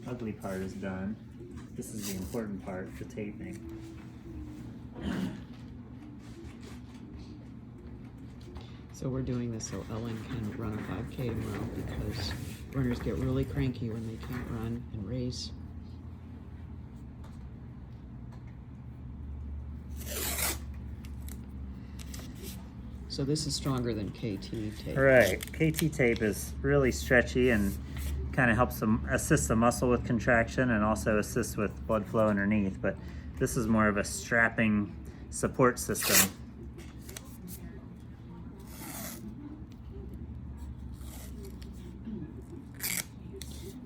ugly part is done. This is the important part, the taping. So we're doing this so Ellen can run a 5K tomorrow because runners get really cranky when they can't run and race. So this is stronger than KT tape. Right, KT tape is really stretchy and kind of helps them assist the muscle with contraction and also assists with blood flow underneath, but this is more of a strapping support system.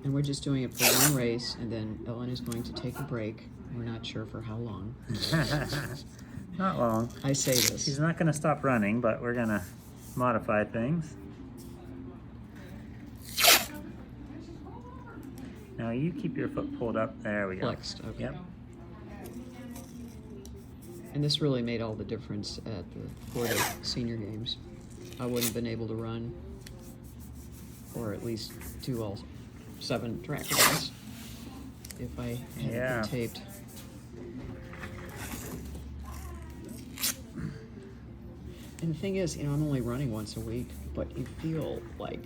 And we're just doing it for one race, and then Ellen is going to take a break. We're not sure for how long. Not long. I say this. She's not going to stop running, but we're going to modify things. Now you keep your foot pulled up. There we go. Flexed, okay. Yep. And this really made all the difference at the Florida Senior Games. I wouldn't have been able to run, or at least do all 7 track events if I hadn't been taped. And the thing is, you know, I'm only running once a week, but you feel like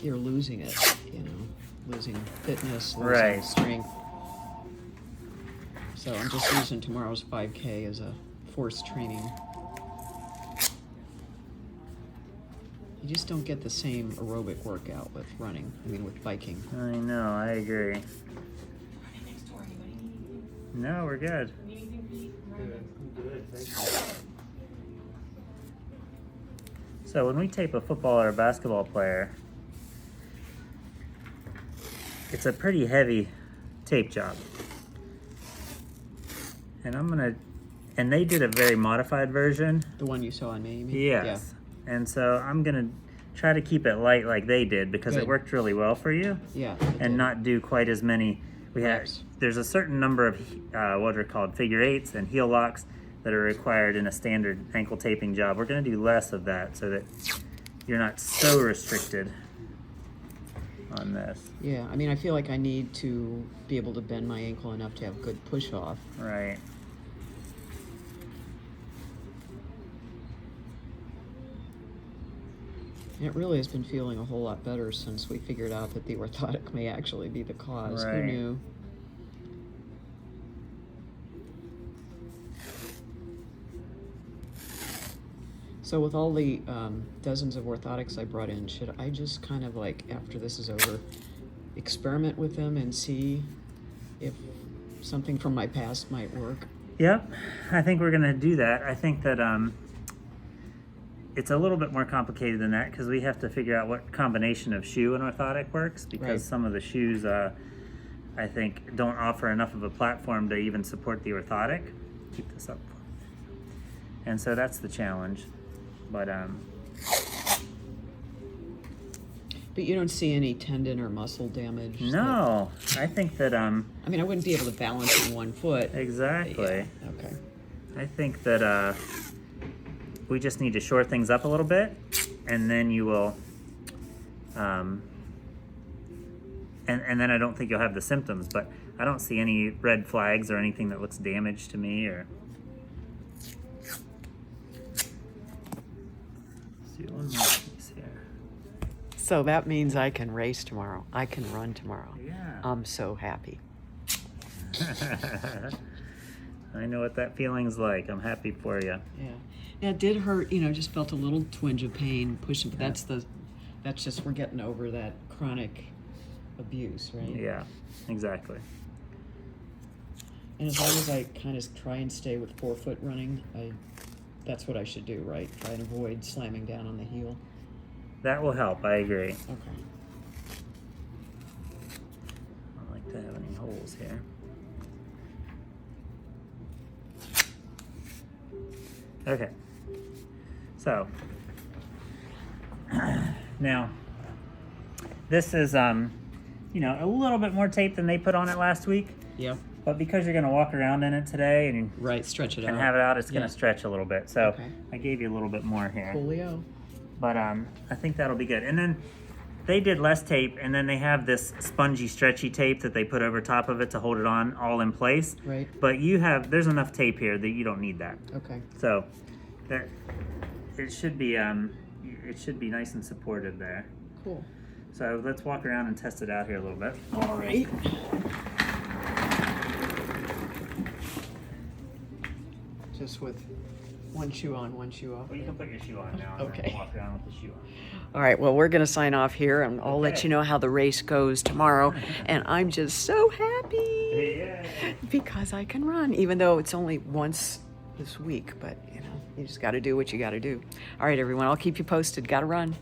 you're losing it, you know, losing fitness, losing strength. So I'm just using tomorrow's 5K as a forced training. You just don't get the same aerobic workout with running, with biking. I know, I agree. Running next door, anybody need? No, we're good. Need anything to eat? Good, thank you. So when we tape a football or a basketball player, it's a pretty heavy tape job. And they did a very modified version. The one you saw on me, you mean? Yes. Yeah. And so I'm gonna try to keep it light like they did because it worked really well for you. Yeah. And not do quite as many. There's a certain number of what are called figure eights and heel locks that are required in a standard ankle taping job. We're gonna do less of that so that you're not so restricted on this. Yeah, I feel like I need to be able to bend my ankle enough to have good push off. Right. And it really has been feeling a whole lot better since we figured out that the orthotic may actually be the cause. Right. Who knew? So with all the dozens of orthotics I brought in, should I just kind of after this is over, experiment with them and see if something from my past might work? Yep, I think we're gonna do that. I think that it's a little bit more complicated than that because we have to figure out what combination of shoe and orthotic works because some of the shoes I think don't offer enough of a platform to even support the orthotic. Keep this up. And so that's the challenge. But you don't see any tendon or muscle damage? No, I think that I wouldn't be able to balance on one foot. Exactly. Yeah. Okay. I think that we just need to shore things up a little bit, and then you will, and then I don't think you'll have the symptoms. But I don't see any red flags or anything that looks damaged to me. Or let's do one more piece here. So that means I can race tomorrow. I can run tomorrow. Yeah. I'm so happy. I know what that feeling's like. I'm happy for you. Yeah. Now it did hurt, just felt a little twinge of pain pushing, but that's just we're getting over that chronic abuse, right? Yeah, exactly. And as long as I kind of try and stay with forefoot running, that's what I should do, right? Try and avoid slamming down on the heel. That will help, I agree. Okay. I don't like to have any holes here. Okay. So, now, this is, a little bit more tape than they put on it last week. Yep. But because you're going to walk around in it today and stretch it out. And have it out, it's going to stretch a little bit. So Okay. I gave you a little bit more here. Coolio. But I think that'll be good. And then They did less tape, and then they have this spongy, stretchy tape that they put over top of it to hold it on all in place. Right. But there's enough tape here that you don't need that. Okay. So, that it should be nice and supported there. Cool. So let's walk around and test it out here a little bit. All right. Just with one shoe on, one shoe off. Well, you can put your shoe on now. And Okay. then walk around with the shoe on. All right, well, we're going to sign off here, and I'll let Okay. you know how the race goes tomorrow. And I'm just so happy Yeah. because I can run, even though it's only once this week. But, you know, you just got to do what you got to do. All right, everyone, I'll keep you posted. Got to run.